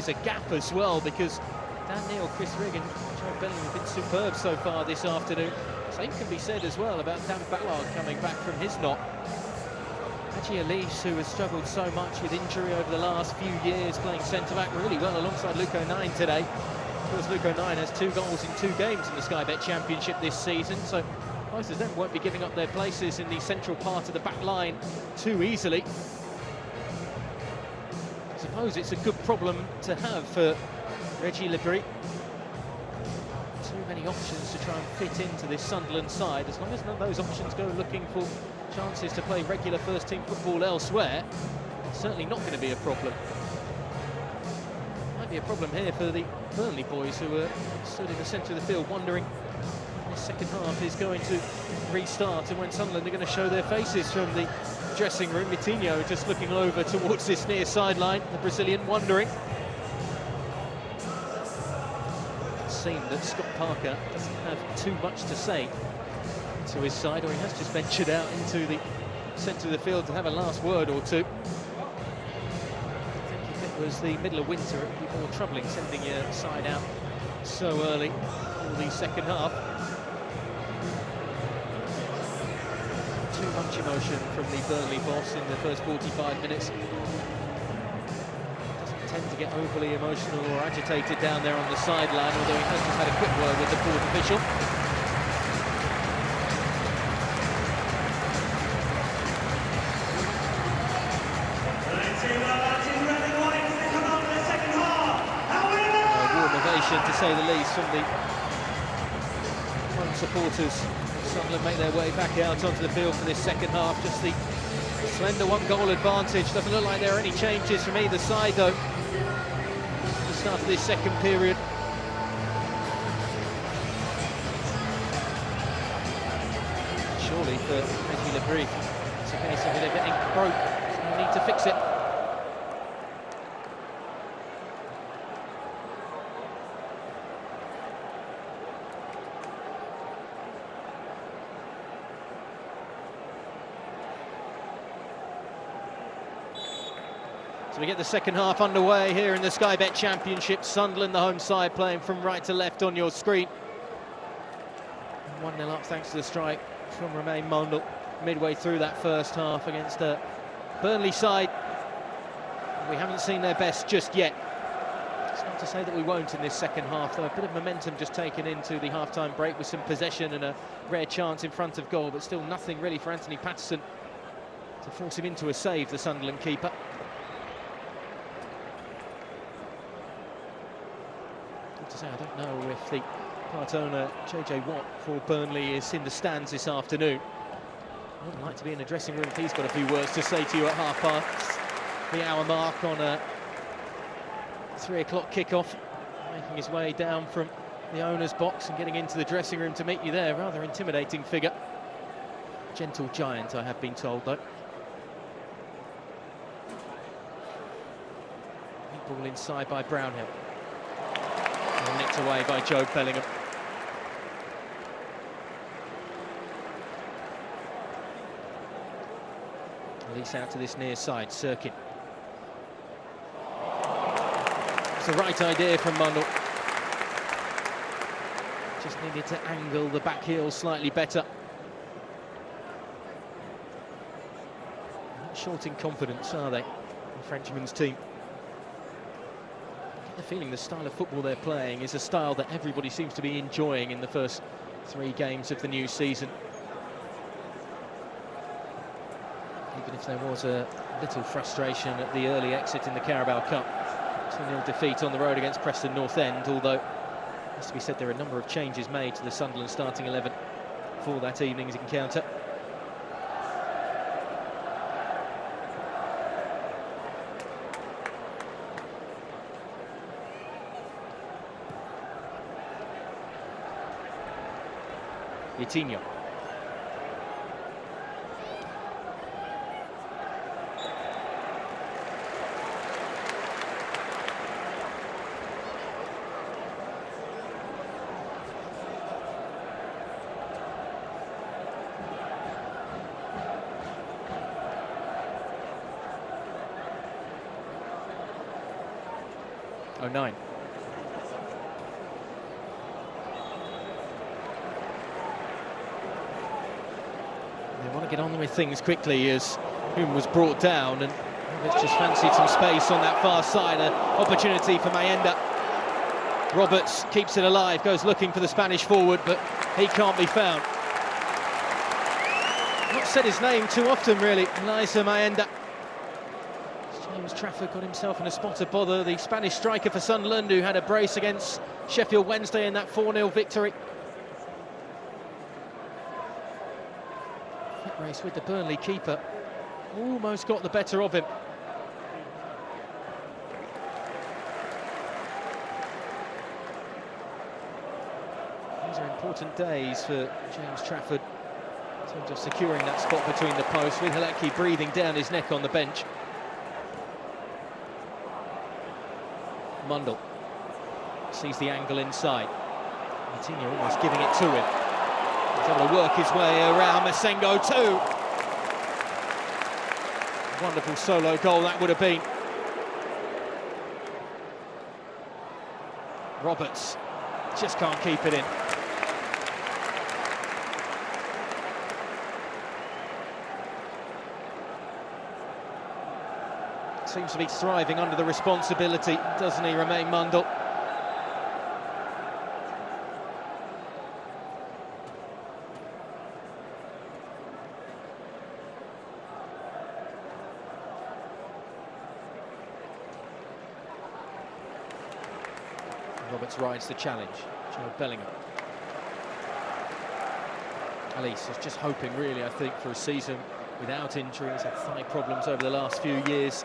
a gap as well, because Dan Neil, Chris Rigg and Joe Bellingham have been superb so far this afternoon. Same can be said as well about Dan Ballard coming back from his knock. Haji Elise, who has struggled so much with injury over the last few years, playing centre-back really well alongside Luke O'Nien today. Of course, Luke O'Nien has 2 goals in 2 games in the Sky Bet Championship this season, so most of them won't be giving up their places in the central part of the back line too easily. I suppose it's a good problem to have for Reggie Lebris. Too many options to try and fit into this Sunderland side. As long as none of those options go looking for chances to play regular first-team football elsewhere, it's certainly not going to be a problem. Might be a problem here for the Burnley boys, who are stood in the centre of the field wondering when the second half is going to restart and when Sunderland are going to show their faces from the dressing room. Vitinho just looking over towards this near sideline, the Brazilian wondering. It seemed that Scott Parker doesn't have too much to say to his side, or he has just ventured out into the centre of the field to have a last word or two. I think if it was the middle of winter, it would be more troubling sending your side out so early for the second half. Too much emotion from the Burnley boss in the first 45 minutes. Doesn't tend to get overly emotional or agitated down there on the sideline, although he has just had a quick word with the fourth official. To say the least from the home supporters. Sunderland make their way back out onto the field for this second half. Just the slender 1-goal advantage. Doesn't look like there are any changes from either side though at the start of this second period. Surely for Reggie Lebris, it's a case of they're getting broke, so they need to fix it. We get the second half underway here in the Sky Bet Championship. Sunderland, the home side, playing from right to left on your screen. 1-0 up thanks to the strike from Romain Mondel midway through that first half against a Burnley side. We haven't seen their best just yet. It's not to say that we won't in this second half, though. A bit of momentum just taken into the half-time break with some possession and a rare chance in front of goal, but still nothing really for Anthony Patterson to force him into a save, the Sunderland keeper. To say, I don't know if the part owner JJ Watt for Burnley is in the stands this afternoon. I would like to be in the dressing room if he's got a few words to say to you at half past the hour mark on a 3 o'clock kickoff, making his way down from the owner's box and getting into the dressing room to meet you there. Rather intimidating figure. Gentle giant, I have been told, though. Ball inside by Brownhill. Nicked away by Joe Bellingham. Release out to this near side, Sirkin. It's the right idea from Mundell. Just needed to angle the back heel slightly better. Not short in confidence, are they, the Frenchman's team? The feeling the style of football they're playing is a style that everybody seems to be enjoying in the first 3 games of the new season. Even if there was a little frustration at the early exit in the Carabao Cup. 2-0 defeat on the road against Preston North End, although it has to be said there are a number of changes made to the Sunderland starting 11 for that evening's encounter. Vitinho. 09. They want to get on with things quickly as Hume was brought down, and Roberts just fancied some space on that far side. An opportunity for Mayenda. Roberts keeps it alive, goes looking for the Spanish forward, but he can't be found. Not said his name too often, really, Eliza Mayenda. James Trafford got himself in a spot of bother, the Spanish striker for Sunderland, who had a brace against Sheffield Wednesday in that 4-0 victory. Foot race with the Burnley keeper, almost got the better of him. These are important days for James Trafford in terms of securing that spot between the posts, with Halecki breathing down his neck on the bench. Mundle sees the angle inside. Coutinho almost giving it to him. He's able to work his way around. Masengo too. Wonderful solo goal that would have been. Roberts just can't keep it in. Seems to be thriving under the responsibility, doesn't he, Romain Mundle? Roberts rides the challenge. Joe Bellingham. Alice is just hoping, really, I think, for a season without injuries. Had thigh problems over the last few years.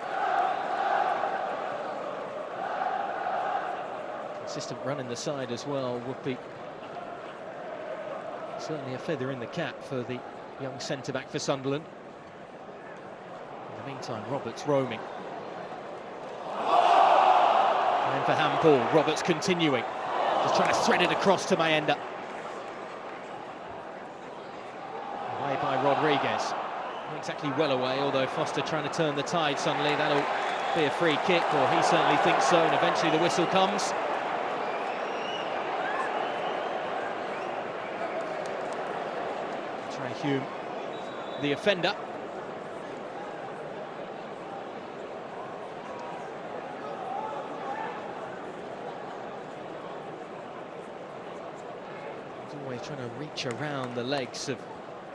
Consistent run in the side as well would be certainly a feather in the cap for the young centre-back for Sunderland. In the meantime, Roberts roaming. And for handball, Roberts continuing. Just trying to thread it across to Mayenda. Away by Rodriguez. Not exactly well away, although Foster trying to turn the tide suddenly. That'll be a free kick, or he certainly thinks so, and eventually the whistle comes. Hume, the offender. He's always trying to reach around the legs of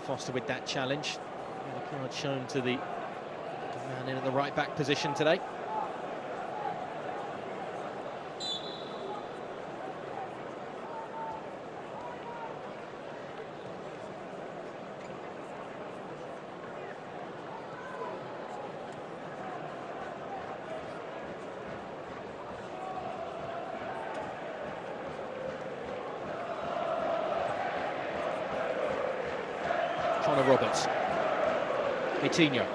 Foster with that challenge. And the card shown to the man in at the right back position today. Connor Roberts. Coutinho.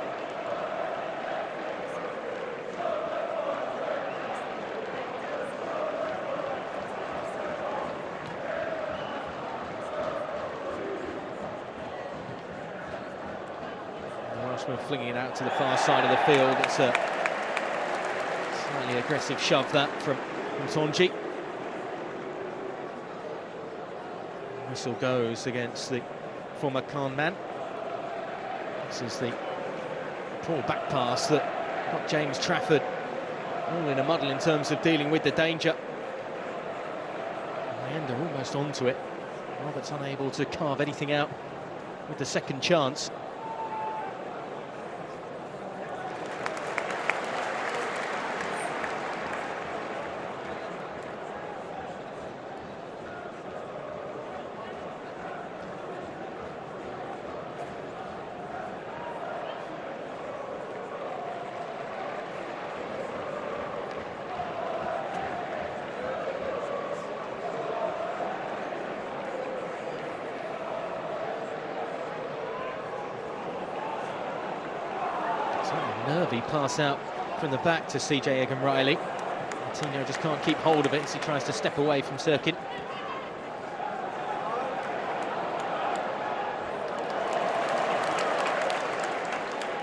Welshman flinging it out to the far side of the field. It's a slightly aggressive shove that from Tonji. Whistle goes against the former Khan man. This is the poor back pass that got James Trafford all in a muddle in terms of dealing with the danger. Mayenda almost onto it. Roberts unable to carve anything out with the second chance. Nervy pass out from the back to CJ Egan-Riley. Coutinho just can't keep hold of it as he tries to step away from Sirkin.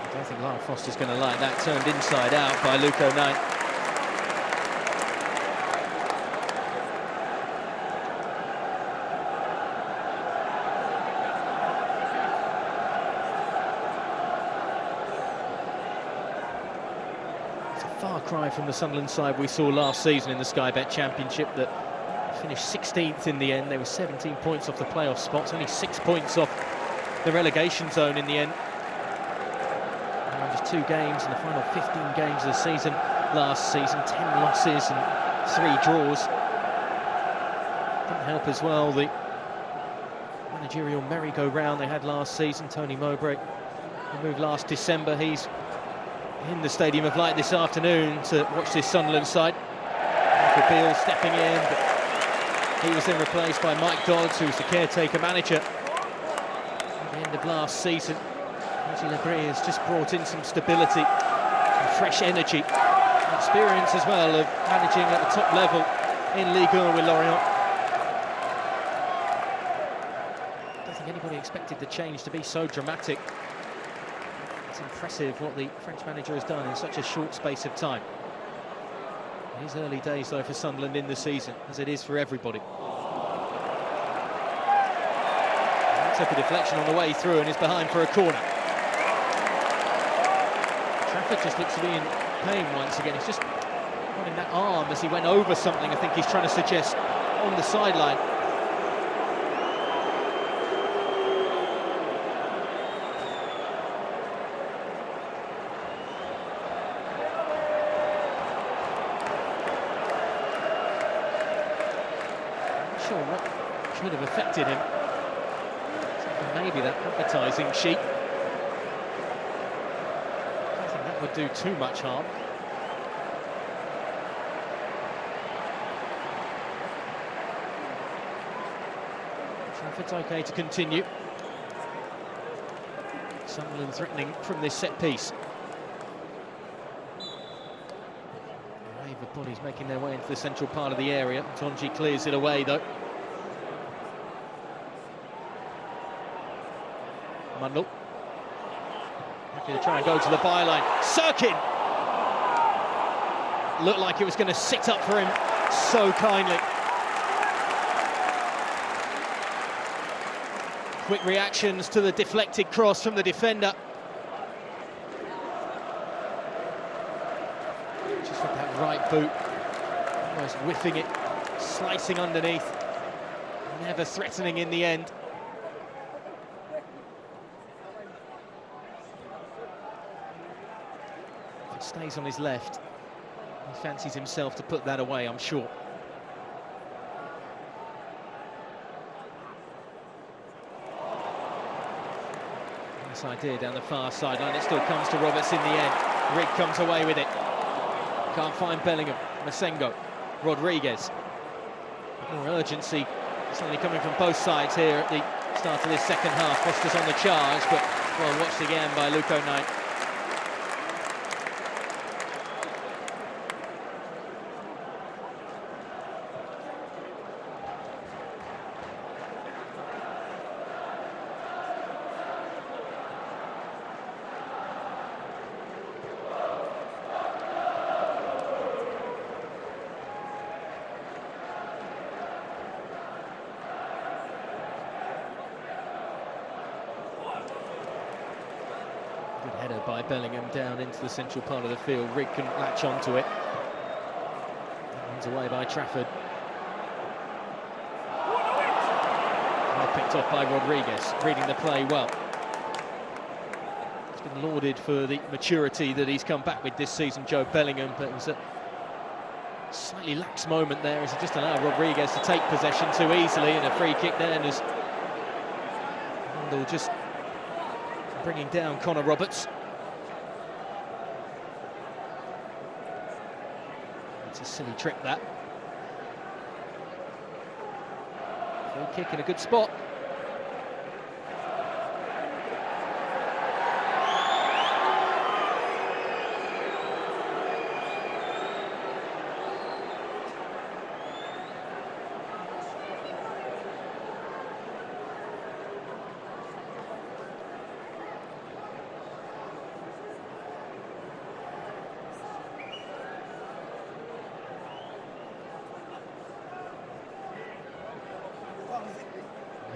I don't think Lyle Foster's going to like that, turned inside out by Luke O'Neill. far cry from the Sunderland side we saw last season in the Sky Bet Championship that finished 16th in the end. They were 17 points off the playoff spots, only 6 points off the relegation zone in the end. And just 2 games in the final 15 games of the season last season, 10 losses and 3 draws. Didn't help as well the managerial merry-go-round they had last season. Tony Mowbray moved last December. He's in the Stadium of Light this afternoon to watch this Sunderland side. Michael Beale stepping in, but he was then replaced by Mike Dodds, who was the caretaker manager at the end of last season. Reggie Lebris has just brought in some stability and fresh energy and experience as well of managing at the top level in Ligue 1 with Lorient. I don't think anybody expected the change to be so dramatic. It's impressive what the French manager has done in such a short space of time. It is early days though for Sunderland in the season, as it is for everybody. He took a deflection on the way through and is behind for a corner. Trafford just looks to be in pain once again. He's just running that arm as he went over something. I think he's trying to suggest on the sideline. What should have affected him. Maybe that advertising sheet. I don't think that would do too much harm. Trafford's okay to continue. Sunderland threatening from this set piece. A wave of bodies making their way into the central part of the area. Tonji clears it away though. Mundle. Going to try and go to the byline. Sirkin! Looked like it was going to sit up for him so kindly. Quick reactions to the deflected cross from the defender. Just with that right boot, almost whiffing it, slicing underneath, never threatening in the end. Stays on his left. He fancies himself to put that away, I'm sure. Nice idea down the far sideline. It still comes to Roberts in the end. Rigg comes away with it. Can't find Bellingham. Masengo. Rodriguez. More urgency suddenly coming from both sides here at the start of this second half. Foster's on the charge, but well watched again by Luko Knight. Good header by Bellingham down into the central part of the field. Rigg can latch onto it. Runs away by Trafford. Well picked off by Rodriguez, reading the play well. He's been lauded for the maturity that he's come back with this season, Joe Bellingham, but it was a slightly lax moment there as he just allowed Rodriguez to take possession too easily, and a free kick then as Mundle just bringing down Connor Roberts. It's a silly trick, that. Free kick in a good spot.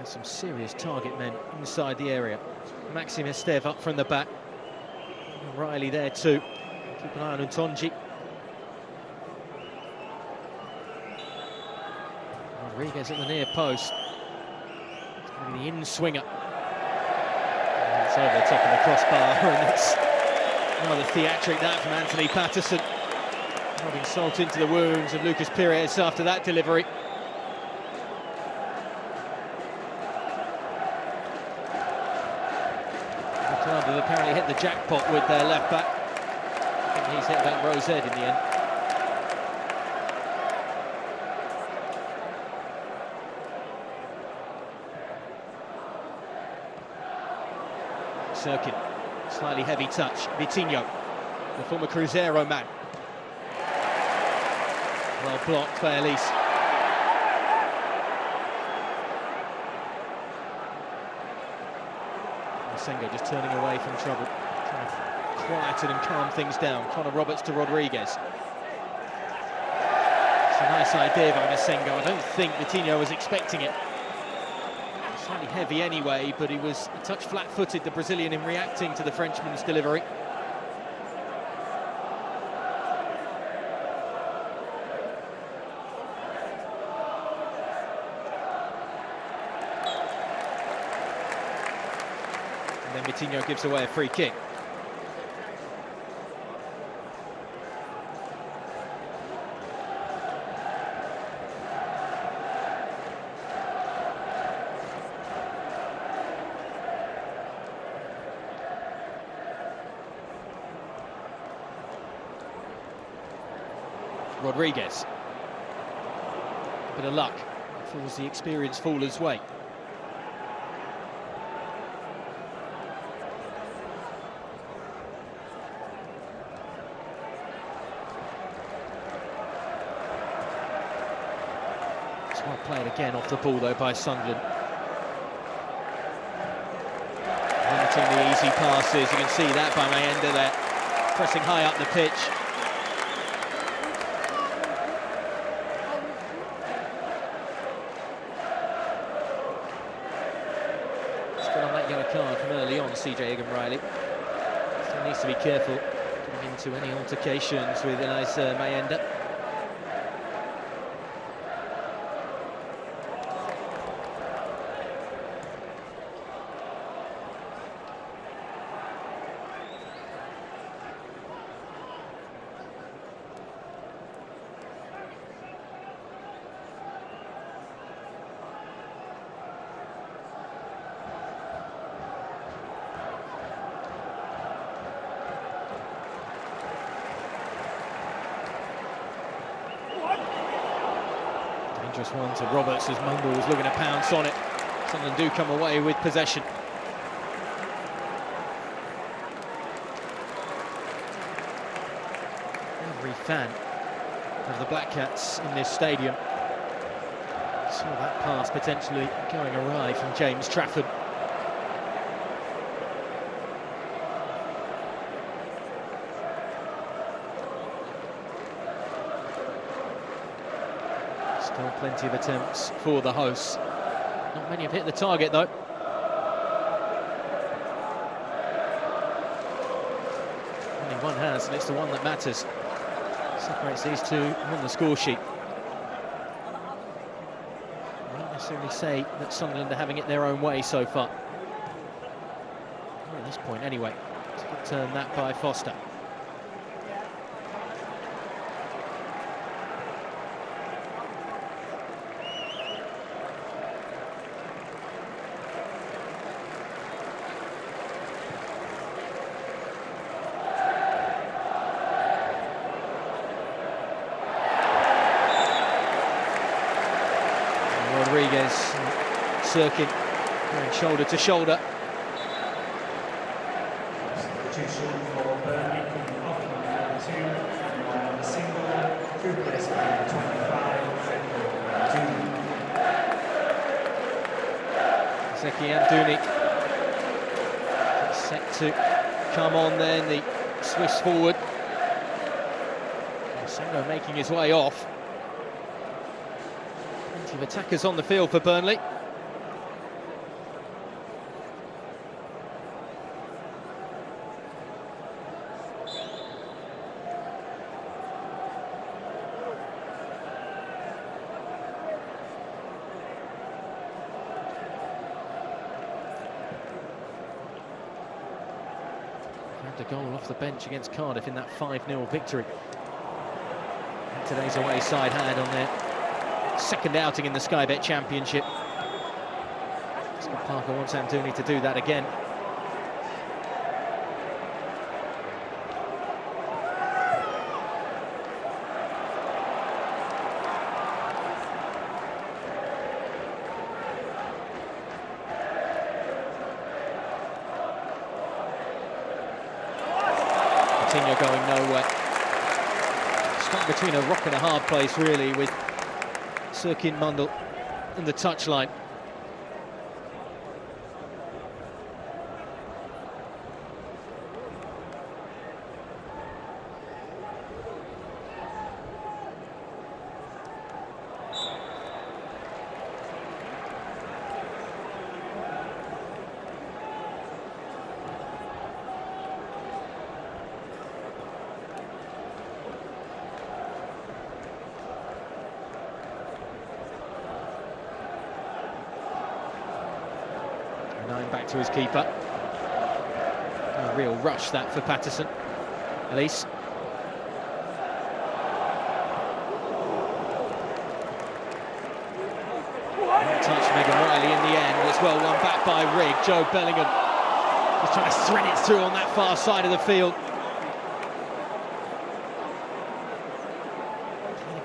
Some serious target men inside the area. Maxime Esteve up from the back. Riley there too. Keep an eye on Ntonji. Rodriguez at the near post. It's going to be the in-swinger. It's over the top of the crossbar, and it's rather theatric that from Anthony Patterson. Rubbing salt into the wounds of Lucas Pires after that delivery. The club have apparently hit the jackpot with their left back. I think he's hit that rose head in the end. Cirkin, slightly heavy touch. Vitinho, the former Cruzeiro man. Well blocked by Elise. Masengo just turning away from trouble, trying to quieten and calm things down. Connor Roberts to Rodriguez. It's a nice idea by Masengo. I don't think Vitinho was expecting it. Slightly heavy anyway, but he was a touch flat-footed, the Brazilian, in reacting to the Frenchman's delivery. And then Vitinho gives away a free kick. Rodriguez. Bit of luck. Falls the experienced Fuller's way. It's well played again off the ball though by Sunderland. Limiting the easy passes. You can see that by Mayenda there. Pressing high up the pitch. On that yellow card from early on, CJ Egan-Riley still needs to be careful getting into any altercations with Elisa Mayenda. Dangerous one to Roberts as Mumble was looking to pounce on it. Sunderland do come away with possession. Every fan of the Black Cats in this stadium saw that pass potentially going awry from James Trafford. Still plenty of attempts for the hosts. Not many have hit the target though. Only one has, and it's the one that matters. Separates these two on the score sheet. I won't necessarily say that Sunderland are having it their own way so far. Not at this point anyway. It's a good turn that by Foster. Rodriguez, Cirkin going shoulder to shoulder. Substitution for Burnley coming off number 2, and single through place number 25, Zeki Amdouni set to come on then, the Swiss forward. Sengo making his way off. Plenty of attackers on the field for Burnley. A goal off the bench against Cardiff in that 5-0 victory. And today's away side had on their second outing in the Sky Bet Championship. Scott Parker wants Anthony to do that again. Going nowhere. Stuck between a rock and a hard place, really, with Sirkin Mundell and the touchline. Back to his keeper. A real rush that for Patterson. Elise. Touch Megan Riley in the end. It's well won back by Rigg. Joe Bellingham just trying to thread it through on that far side of the field.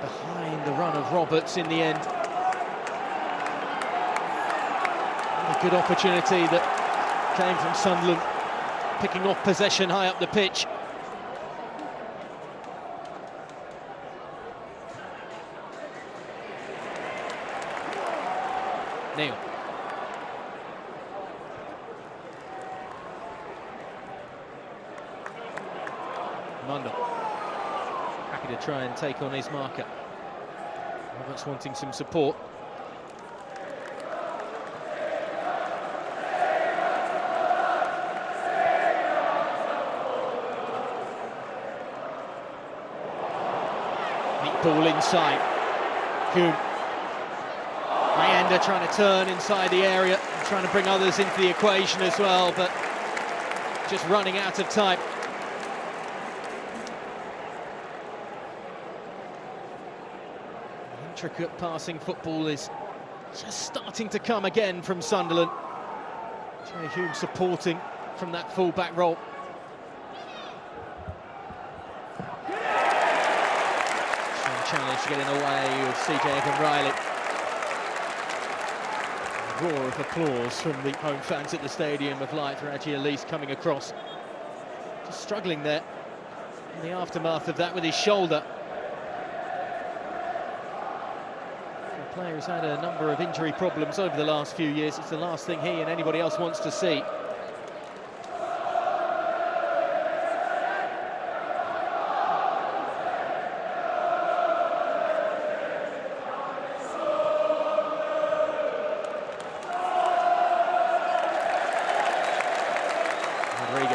Behind the run of Roberts in the end. Good opportunity that came from Sunderland, picking off possession high up the pitch. Neil. Mundell. Happy to try and take on his marker. Roberts wanting some support. Ball inside. Kuhn. Mayenda trying to turn inside the area, trying to bring others into the equation as well, but just running out of time. Intricate passing football is just starting to come again from Sunderland. Jay Hume supporting from that full-back role. Challenge getting away with CJ Egan-Riley. Roar of applause from the home fans at the Stadium of Light for Adji Elise coming across. Just struggling there in the aftermath of that with his shoulder. The player has had a number of injury problems over the last few years. It's the last thing he and anybody else wants to see.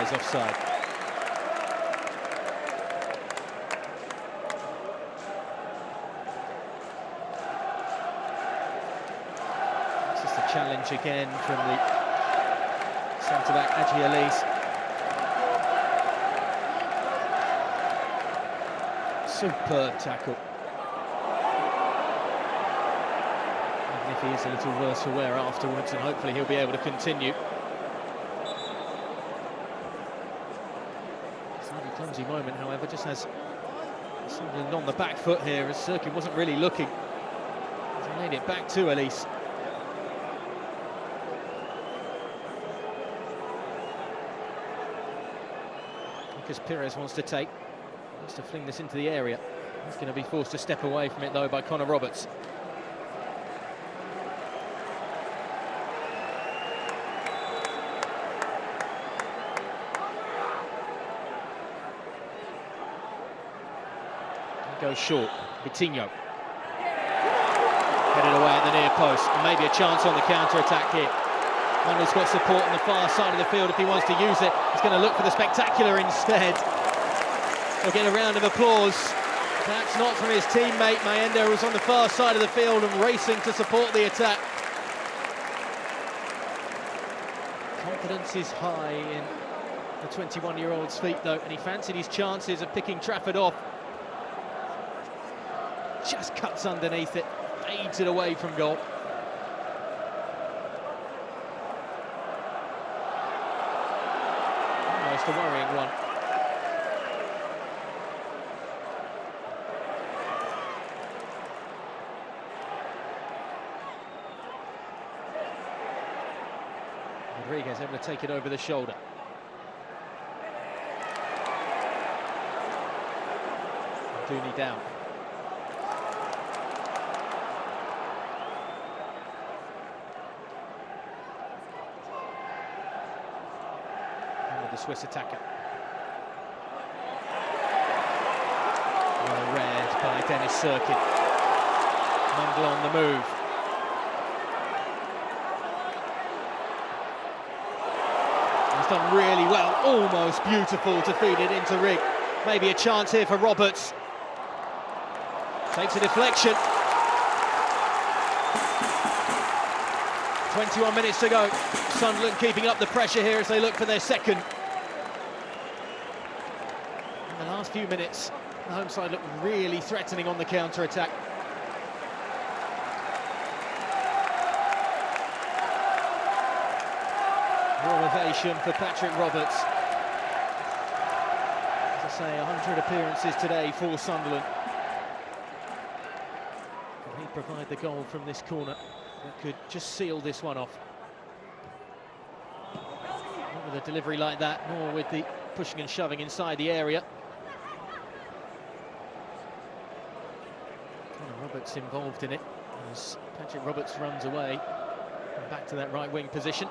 Offside. This is the challenge again from the centre-back Adji Elise. Superb tackle. Even if he is a little worse for wear afterwards, and hopefully he'll be able to continue. Clumsy moment, however, just has something on the back foot here as Sirkin wasn't really looking. He made it back to Elise. Lucas Pires wants to fling this into the area. He's going to be forced to step away from it though by Connor Roberts. Goes short. Coutinho. Headed away at the near post. And maybe a chance on the counter-attack here. Mundell's got support on the far side of the field if he wants to use it. He's going to look for the spectacular instead. He'll get a round of applause. That's not from his teammate Mayenda, who was on the far side of the field and racing to support the attack. Confidence is high in the 21-year-old's feet, though, and he fancied his chances of picking Trafford off. Just cuts underneath it, fades it away from goal. Almost a worrying one. Rodriguez able to take it over the shoulder. Dooney down. And with the Swiss attacker. Well read by Dennis Serkin. Mundle on the move. He's done really well, almost beautiful to feed it into Rigg. Maybe a chance here for Roberts. Takes a deflection. 21 minutes to go. Sunderland keeping up the pressure here as they look for their second. In the last few minutes, the home side looked really threatening on the counter-attack. More ovation for Patrick Roberts. As I say, 100 appearances today for Sunderland. Can he provide the goal from this corner that could just seal this one off? Not with a delivery like that, nor with the pushing and shoving inside the area. Connor Roberts involved in it as Patrick Roberts runs away and back to that right wing position.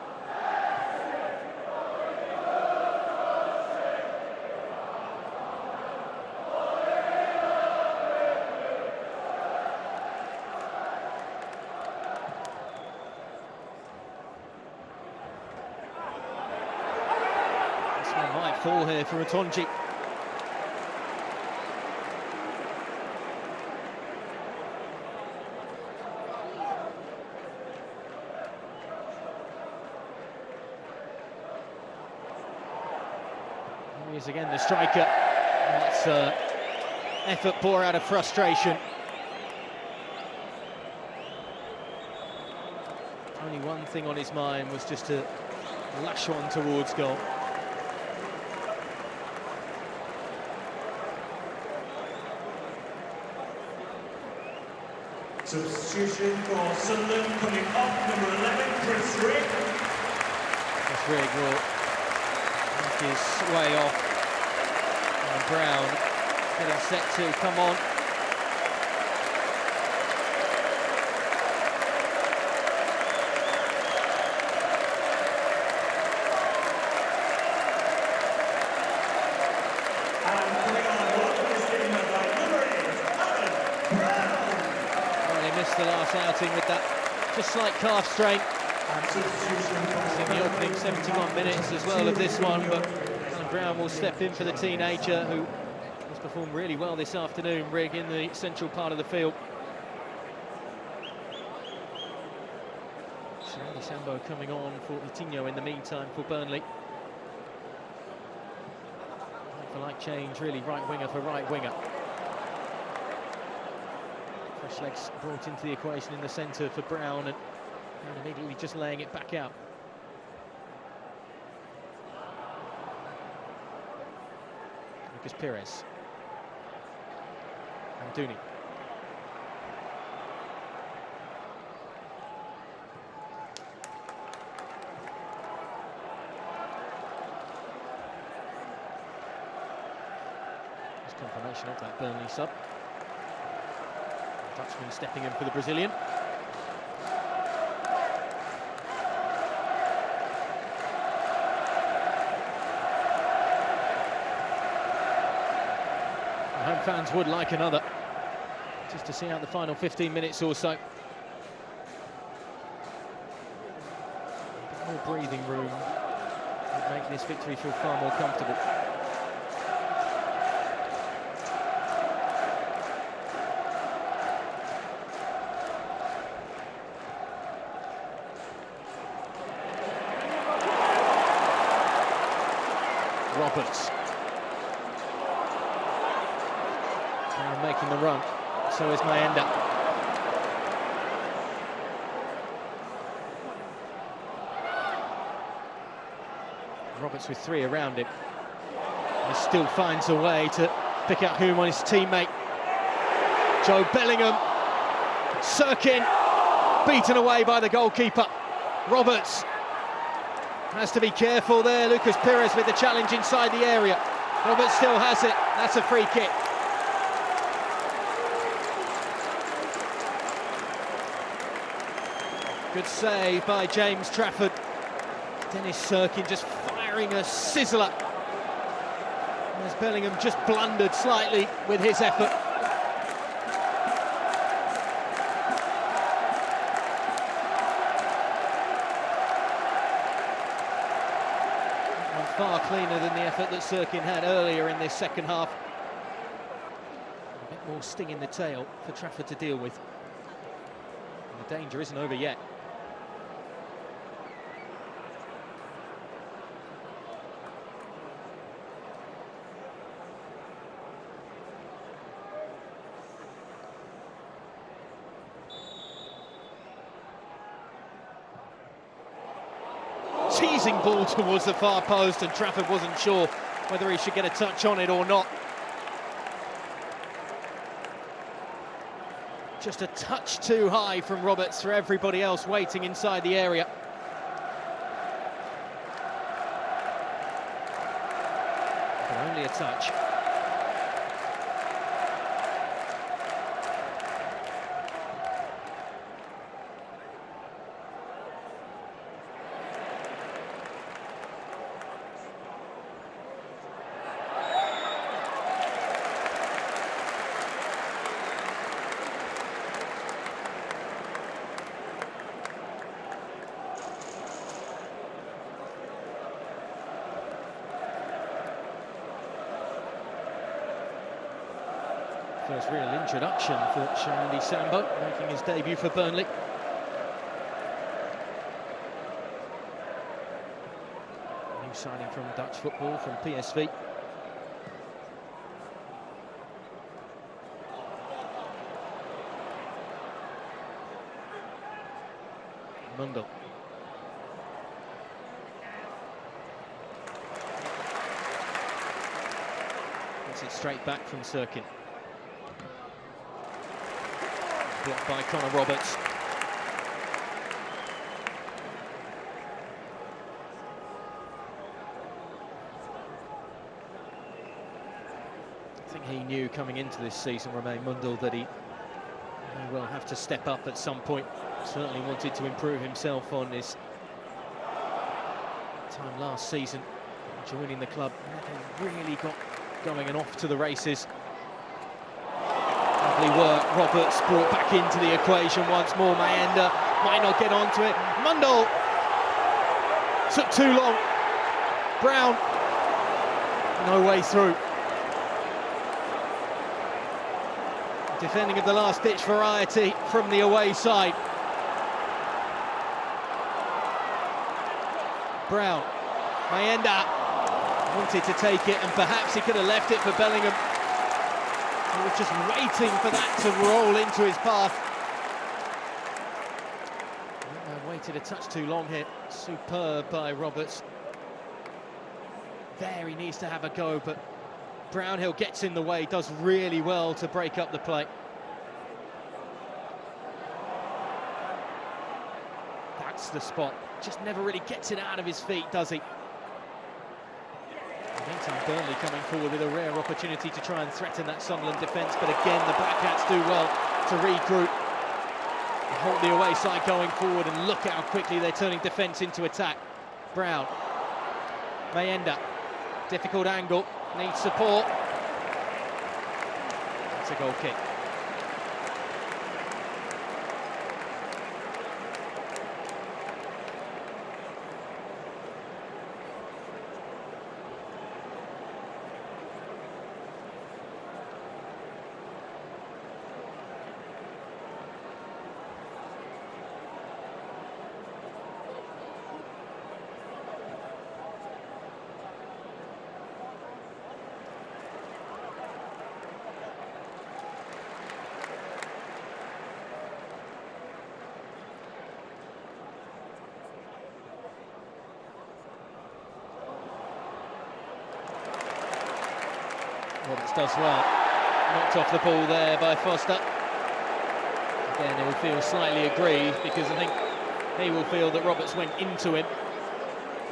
Might fall here for Atonji. Here he is again, the striker. That's effort pour out of frustration. Only one thing on his mind was just to lash one towards goal. Substitution for Sunderland coming off, number 11, Chris Rigg. Chris Rigg will make his way off. And Brown getting set to come on. And coming on, what is given by number 8, Brown. Missed the last outing with that just slight calf strain. In the opening 71 minutes as well of this one, but Alan Brown will step in for the teenager who has performed really well this afternoon. Rigg in the central part of the field. Andy Sambo coming on for Coutinho in the meantime for Burnley. Like for like change, really, right winger for right winger. Fresh legs brought into the equation in the centre for Brown, and immediately just laying it back out. Lucas Pires. And Dooney. Just confirmation of that Burnley sub. Dutchman stepping in for the Brazilian. The home fans would like another, just to see out the final 15 minutes or so. A bit more breathing room would make this victory feel far more comfortable. Roberts. Brown making the run, so is Mayenda. Roberts with 3 around him. He still finds a way to pick out whom on his teammate. Joe Bellingham. Sirkin beaten away by the goalkeeper. Roberts has to be careful there. Lucas Pires with the challenge inside the area. Roberts still has it. That's a free kick. Good save by James Trafford. Dennis Sirkin just firing a sizzler. As Bellingham just blundered slightly with his effort. Far cleaner than the effort that Sirkin had earlier in this second half. A bit more sting in the tail for Trafford to deal with. And the danger isn't over yet. Teasing ball towards the far post, and Trafford wasn't sure whether he should get a touch on it or not. Just a touch too high from Roberts for everybody else waiting inside the area. But only a touch. First real introduction for Sharandi Sambo, making his debut for Burnley. New signing from Dutch football, from PSV. Mundell. Gets it straight back from Sirkin. Blocked by Connor Roberts. I think he knew coming into this season, Romain Mundell, that he will have to step up at some point. Certainly wanted to improve himself on his time last season, joining the club. Never really got going and off to the races. Lovely work. Roberts brought back into the equation once more. Mayenda might not get onto it. Mundell took too long. Brown, no way through. Defending of the last-ditch variety from the away side. Brown, Mayenda wanted to take it, and perhaps he could have left it for Bellingham. He was just waiting for that to roll into his path. Waited a touch too long here. Superb by Roberts. There he needs to have a go, but Brownhill gets in the way, does really well to break up the play. That's the spot. Just never really gets it out of his feet, does he? Meantime, Burnley coming forward with a rare opportunity to try and threaten that Sunderland defence, but again, the Black Cats do well to regroup and hold the away side going forward, and look at how quickly they're turning defence into attack. Brown, Mayenda, difficult angle, needs support. It's a goal kick. Roberts does well. Knocked off the ball there by Foster. Again, he'll feel slightly aggrieved because I think he will feel that Roberts went into him.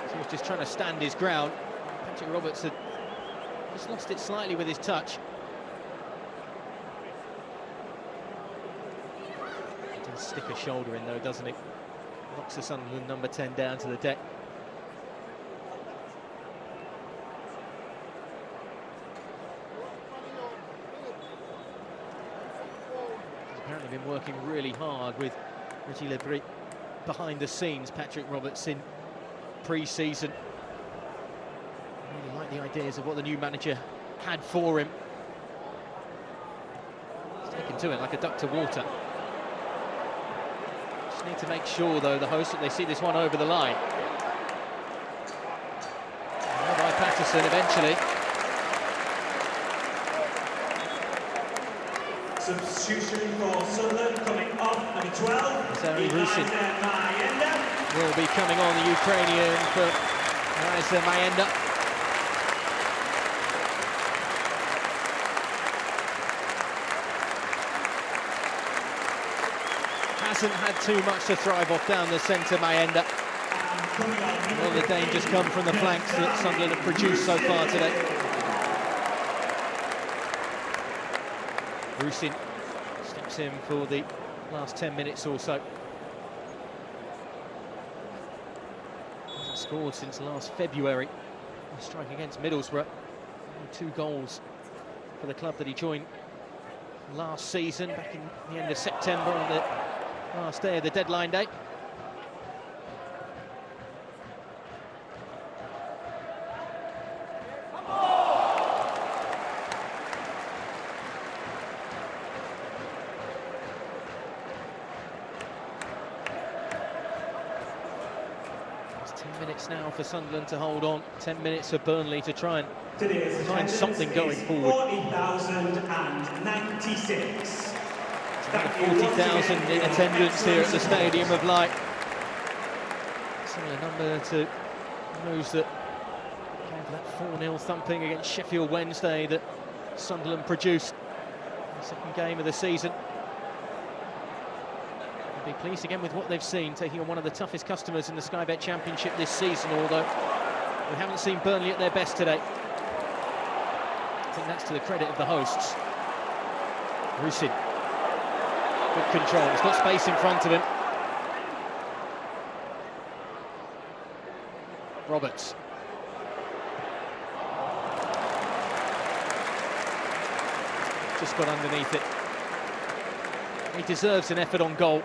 So he was just trying to stand his ground. Patrick Roberts had just lost it slightly with his touch. He does stick a shoulder in though, doesn't he? Knocks the Sunderland number 10 down to the deck. He's apparently been working really hard with Richie Lebris behind the scenes, Patrick Roberts, in pre-season. Really like the ideas of what the new manager had for him. He's taken to it like a duck to water. Just need to make sure, though, the hosts, that they see this one over the line. And by Patterson eventually. Substitution for Sunderland coming off, number 12. Zari Rusin will be coming on, the Ukrainian for Raisa Mayenda. Hasn't had too much to thrive off down the centre, Mayenda. All the dangers come from the flanks that Sunderland have produced so far today. Rusin steps in for the last 10 minutes or so. Hasn't scored since last February. A strike against Middlesbrough. 2 goals for the club that he joined last season, back in the end of September on the last day of the deadline day. Now for Sunderland to hold on, 10 minutes for Burnley to try and find something going forward. 40,096. 40,000 in attendance here at the Stadium of Light. Similar number to those that came for that 4-0 thumping against Sheffield Wednesday that Sunderland produced in the second game of the season. Be pleased again with what they've seen, taking on one of the toughest customers in the Sky Bet Championship this season, although we haven't seen Burnley at their best today. I think that's to the credit of the hosts. Rusin, good control, he's got space in front of him. Roberts. Just got underneath it. He deserves an effort on goal.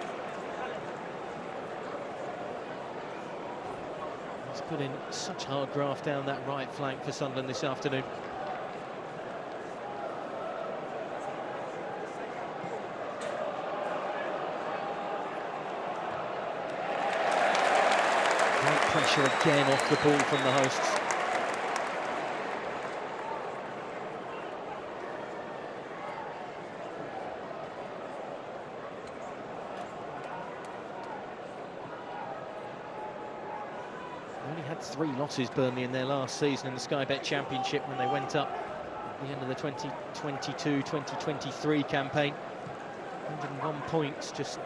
Put in such hard graft down that right flank for Sunderland this afternoon. Great pressure again off the ball from the hosts. Only had 3 losses, Burnley, in their last season in the Sky Bet Championship when they went up at the end of the 2022-2023 campaign. 101 points, just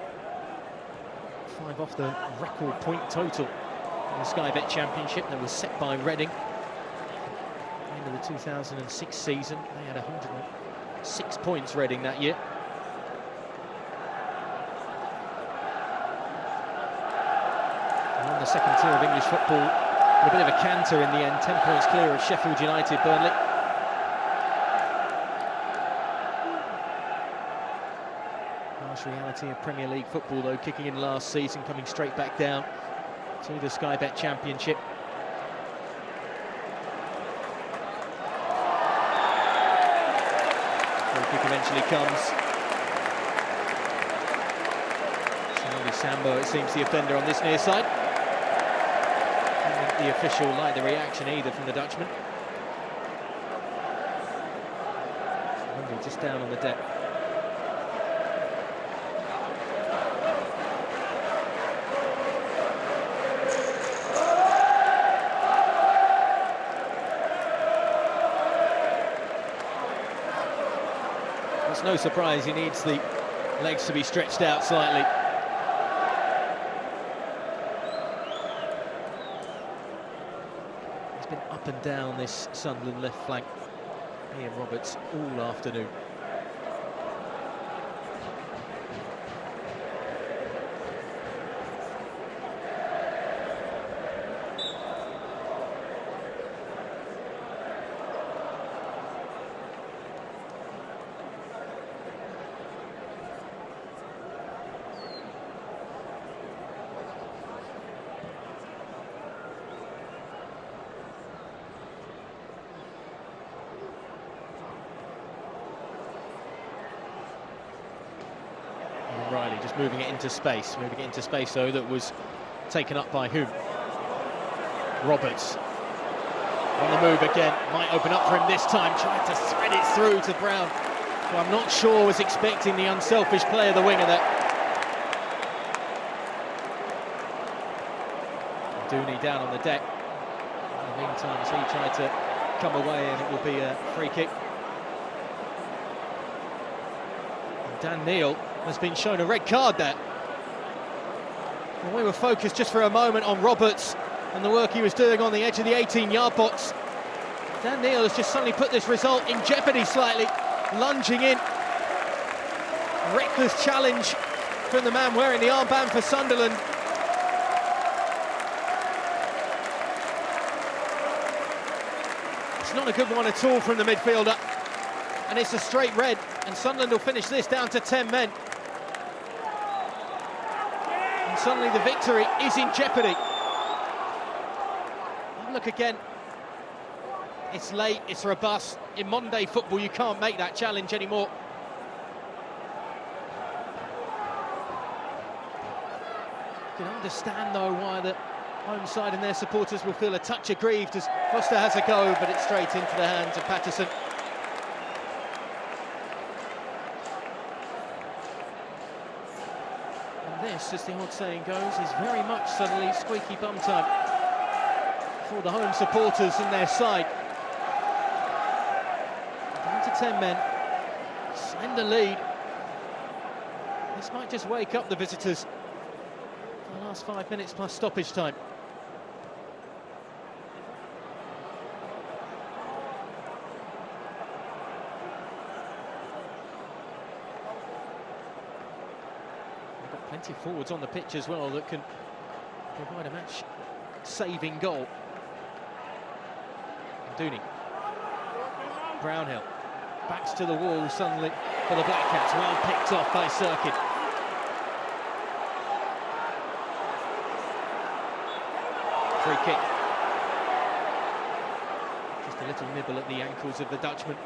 5 off the record point total in the Sky Bet Championship that was set by Reading. At the end of the 2006 season, they had 106 points, Reading, that year. The second tier of English football, with a bit of a canter in the end, 10 points clear of Sheffield United, Burnley. Harsh reality of Premier League football, though, kicking in last season, coming straight back down to the Sky Bet Championship. Free kick eventually comes. Charlie Sambo, it seems, the offender on this near side. The official liked the reaction either from the Dutchman. Just down on the deck. It's no surprise he needs the legs to be stretched out slightly. He's been up and down this Sunderland left flank, Ian Roberts, all afternoon. Riley just moving it into space though, that was taken up by whom? Roberts. On the move again, might open up for him this time, trying to thread it through to Brown, who I'm not sure was expecting the unselfish play of the winger there. Dooney down on the deck. In the meantime, as he tried to come away, and it will be a free kick. And Dan Neil has been shown a red card there. And we were focused just for a moment on Roberts and the work he was doing on the edge of the 18-yard box. Dan Neil has just suddenly put this result in jeopardy slightly, lunging in. Reckless challenge from the man wearing the armband for Sunderland. It's not a good one at all from the midfielder, and it's a straight red, and Sunderland will finish this down to 10 men. And suddenly the victory is in jeopardy. Have a look again. It's late, it's robust. In modern day football, you can't make that challenge anymore. You can understand, though, why the home side and their supporters will feel a touch aggrieved as Foster has a go, but it's straight into the hands of Patterson. This, as the old saying goes, is very much suddenly squeaky bum time for the home supporters and their side. Down to 10 men, slender lead. This might just wake up the visitors for the last 5 minutes plus stoppage time. Plenty of forwards on the pitch as well that can provide a match-saving goal. Dooney. Brownhill. Backs to the wall suddenly for the Black Cats. Well picked off by Sirkin. Free kick. Just a little nibble at the ankles of the Dutchman.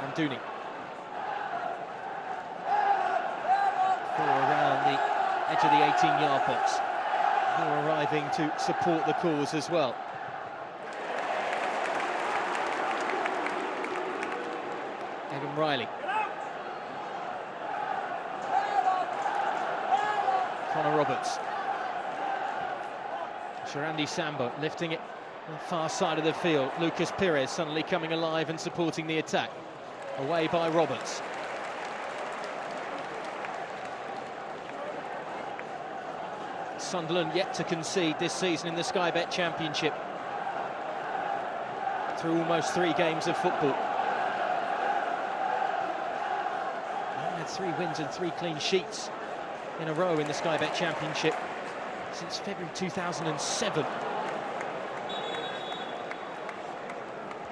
And Dooney. Four around the edge of the 18-yard box. Who are arriving to support the cause as well. Evan Riley. Connor Roberts. Sharandi Sambo lifting it on the far side of the field. Lucas Pires suddenly coming alive and supporting the attack. Away by Roberts. Sunderland yet to concede this season in the Sky Bet Championship through almost 3 games of football. They've had 3 wins and 3 clean sheets in a row in the Sky Bet Championship since February 2007.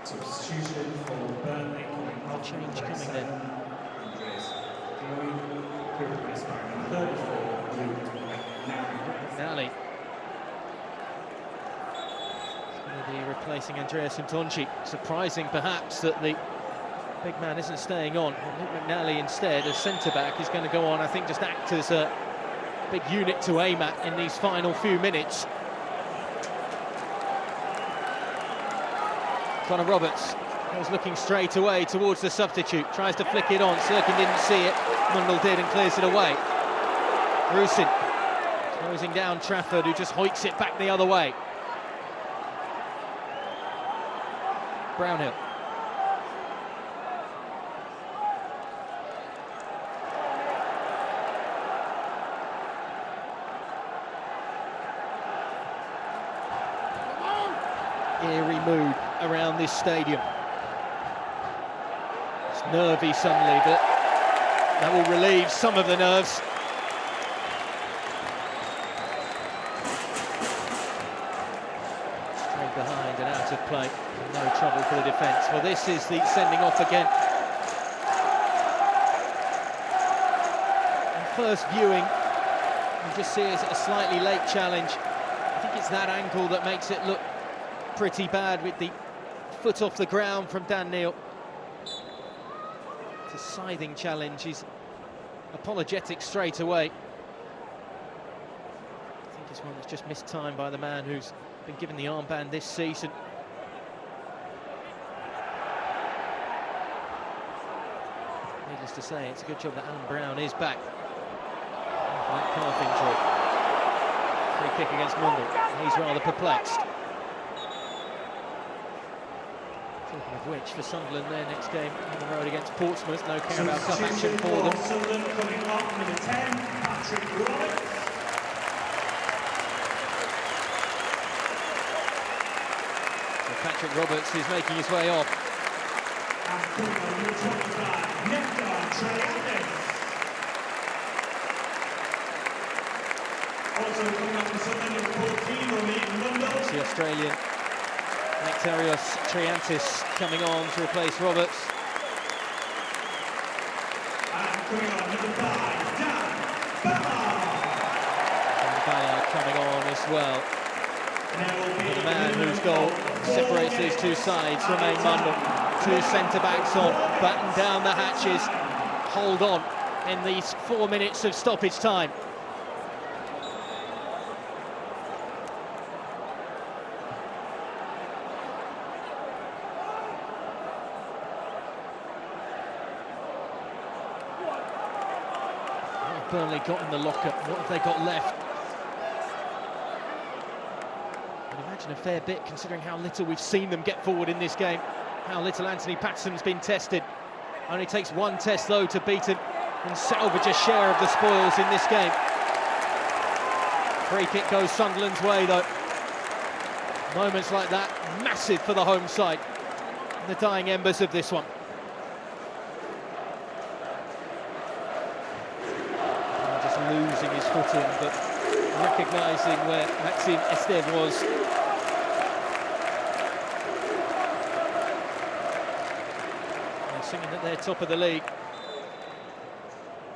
Substitution for Burnley. Change coming then. McNally going to be replacing Andreas Ntonchi. Surprising perhaps that the big man isn't staying on. Luke McNally instead, as centre-back, is going to go on, I think, just act as a big unit to aim at in these final few minutes. Connor Roberts was looking straight away towards the substitute, tries to flick it on. Sirkin didn't see it, Mundell did and clears it away. Rusin closing down Trafford, who just hoiks it back the other way. Brownhill. Eerie mood around this stadium. It's nervy suddenly, but that will relieve some of the nerves. Straight behind and out of play. No trouble for the defence. Well, this is the sending off again. And first viewing, you just see it's a slightly late challenge. I think it's that angle that makes it look pretty bad, with the foot off the ground from Dan Neil. It's a scything challenge. He's apologetic straight away. I think it's one that's just missed time by the man who's been given the armband this season. Needless to say, it's a good job that Alan Brown is back. That calf injury. Free kick against Mundell. He's rather perplexed. Talking of which, for Sunderland, their next game on the road against Portsmouth, no care about cup action for them. Sunderland coming off, number 10, Patrick Roberts. So Patrick Roberts is making his way off. And coming on, number 25, Nectar Triantis. Also coming up for Sunderland, number 14, Romain Mundell. It's the Australian Nectarios Triantis coming on to replace Roberts. And coming on, number 5, Dan Ballard. And Ballard coming on as well. The man whose goal separates these two sides, Romain Mundell. Two centre-backs on, batten down the hatches, hold on in these 4 minutes of stoppage time. Burnley got in the locker? What have they got left? I'd imagine a fair bit, considering how little we've seen them get forward in this game, how little Anthony Patterson's been tested. Only takes one test, though, to beat him and salvage a share of the spoils in this game. Free kick goes Sunderland's way, though. Moments like that, massive for the home side. The dying embers of this one. Losing his footing, but recognising where Maxime Esteve was. They're singing that they're top of the league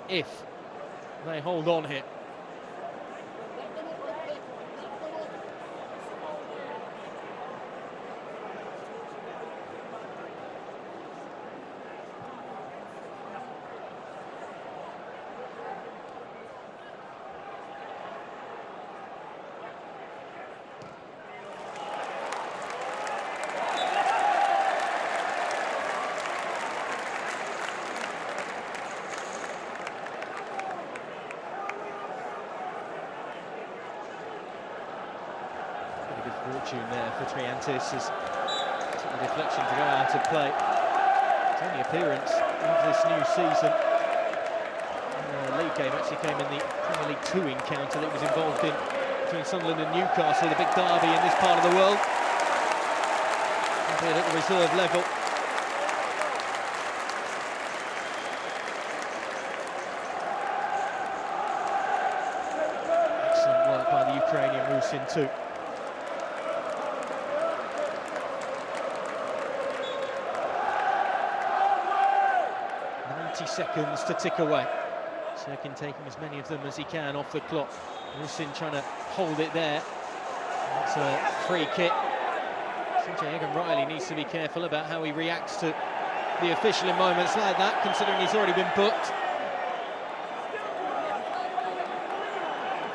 if they hold on here. Fortune there for Triantis as took the deflection to go out of play. His only appearance of this new season. The league game actually came in the Premier League 2 encounter that was involved in between Sunderland and Newcastle, the big derby in this part of the world. Albeit at the reserve level. Excellent work by the Ukrainian Rusin too. 90 seconds to tick away. Sirkin taking as many of them as he can off the clock. Rusin trying to hold it there. It's a free kick. CJ Egan-Riley needs to be careful about how he reacts to the official in moments like that, considering he's already been booked.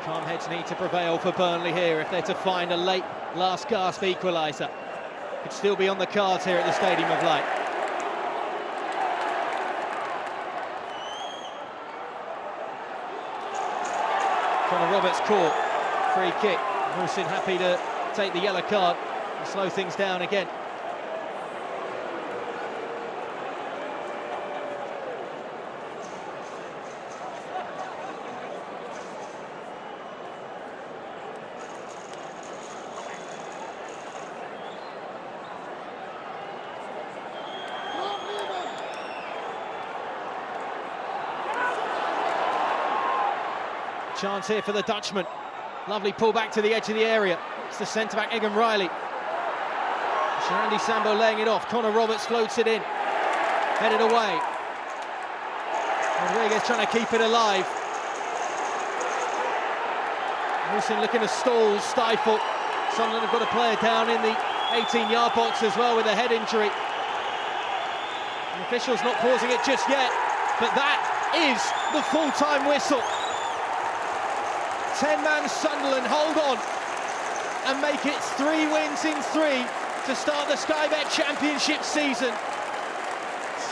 Calm heads need to prevail for Burnley here if they're to find a late last gasp equaliser. Could still be on the cards here at the Stadium of Light. Connor Roberts caught, free kick. Rusin happy to take the yellow card and slow things down again. chance here for the Dutchman. Lovely pull back to the edge of the area. It's the centre-back, Egan Riley. Sharandi Sambo laying it off. Connor Roberts floats it in. Headed away. Rodriguez trying to keep it alive. Wilson looking to stall, stifle. Sunderland have got a player down in the 18-yard box as well with a head injury. The official's not pausing it just yet, but that is the full-time whistle. 10-man Sunderland hold on and make it 3 wins in 3 to start the Sky Bet Championship season.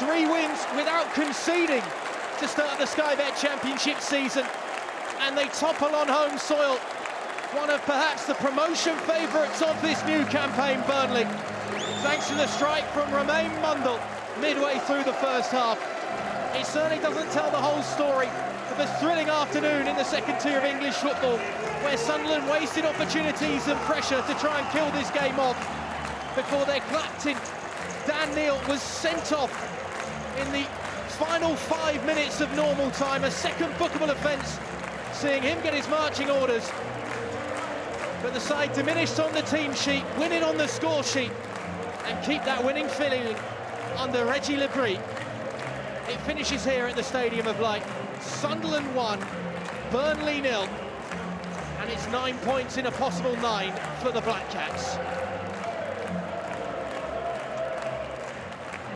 3 wins without conceding to start the Sky Bet Championship season, and they topple on home soil one of perhaps the promotion favourites of this new campaign, Burnley, thanks to the strike from Romain Mundle midway through the first half. It certainly doesn't tell the whole story of a thrilling afternoon in the second tier of English football, where Sunderland wasted opportunities and pressure to try and kill this game off before their captain Dan Neil was sent off in the final 5 minutes of normal time, a second bookable offence, seeing him get his marching orders. But the side diminished on the team sheet, winning on the score sheet, and keep that winning feeling under Reggie Lebris. It finishes here at the Stadium of Light. Sunderland 1, Burnley 0, and it's 9 points in a possible 9 for the Black Cats.